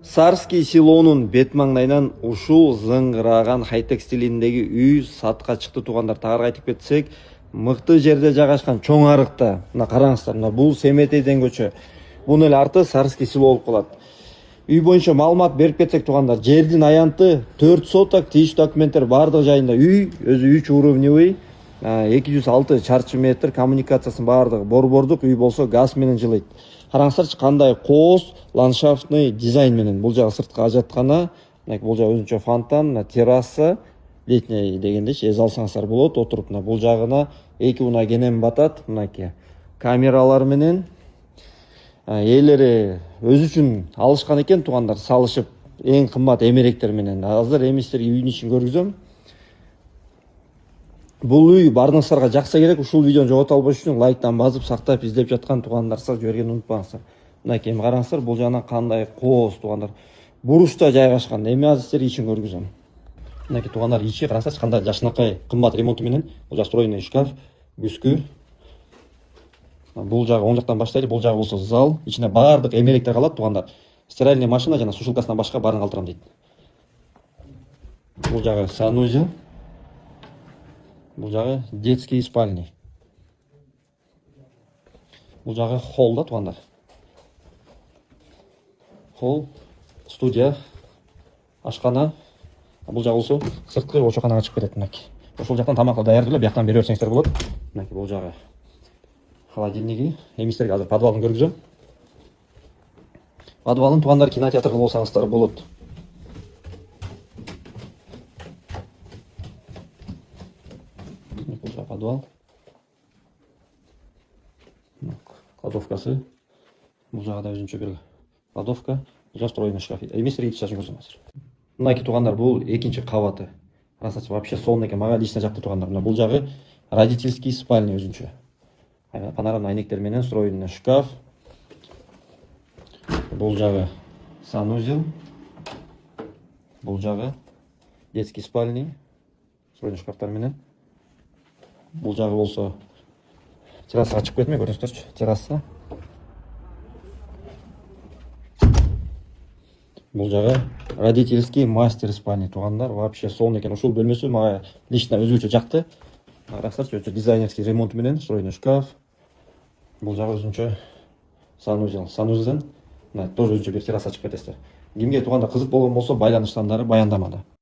Сарский селонун бет маңдайынан ушул зыңгыраган хай-тек стилиндеги үй сатка чыкты туугандар. Тагыраак айтып кетсек, мыкты жерде жайгашкан чоң арыкта. Мына караңыздар, мына бул Семетейден көчө. Бунун эле арты Сарский село болуп калат. Үй боюнча маалымат берип кетсек туугандар, жердин аянты 4 соток, тийиштүү документтер бардыгы жайында. Үй өзү 3 уровневый, 206 чарчы метр, коммуникациясынын бардыгы борбордук, үй болсо газ менен жылыйт. Караңыздарчы, кандай кооз ландшафтный дизайн менен. Бул жагы сырткы ажаткана, бул жагы өзүнчө фонтан, терраса, летний дегендечи эз алсаңыздар болот. Отуруп бул жагына 2 унаа кенем батат. Мынакей камералар менен ээлери өзү үчүн алышкан экен туугандар, салышып эң кымбат эмеректер менен. Азыр эмистерге үйдүн ичин көргүзөм. Бул үй баарыңыздарга жакса керек. Ушул видеону жогото албаш үчүн лайктан басып, сактап издеп жаткан туугандарса жибергенди унутпаңыздар. Мынакей караңыздар, бул жагынан кандай кооз туугандар. Буручта жайгашкан. Эми азыр силерге ичин көргүзөм. Мынакей туугандар, ичи карасаңыздар кандай жакшынакай кымбат ремонту менен. Бул жак встроенный шкаф, бүскү. Бул жагы оң жактан баштайлы. Бул жагы болсо зал. Ичине баардык эмеректер калат туугандар. Стиральный машина жана сушилкасынан башка баарын калтырам дейт. Бул жагы санузел. Бул жагы детский спальный. Бул жагы холл да туугандар. Холл, студия, ашкана. Бул жагы болсо сырткы очоканага чыгып кетет. Мынакей. Ошол жактан тамакты даярдылар, бияктан бере берсеңиздер болот. Мынакей бул жагы холодильниги. Эмистерге азыр подвалын көргүзөм. Подвалын туугандар кинотеатр кылып алсаңыздар болот. Бул жагы подвал. Кладовкасы. Бул жагы да өзүнчө бир кладовка. Бул жагы встроенный шкаф. Эмистерге ичи көрсөм азыр. Мынакей туугандар, бул экинчи кабаты. Расачы вообще сонун экен, мага лично жакты туугандар. Мына бул жагы родительский спальня өзүнчө. Панорамный айнектер менен встроенный шкаф. Бул жагы санузел. Бул жагы детский спальный. Встроенный шкафтар менен. Бул жагы болсо террасага чыгып кетме, көрүңүздөрчү, терраса. Бул жагы родительский мастер спальня туугандар. Вообще сонун экен. Ушул бөлмөсү мага лично өзүнчө жакты. Карасаңыздарчы, өзү дизайнерский ремонт менен, встроенный шкаф. Бул жагы өзүнчө санузел. Санузелден тоже өзүнчө бир терраса чыгып кетесиздер. Кимге тууганда кызык болгон болсо, байланыштандары баяндамада.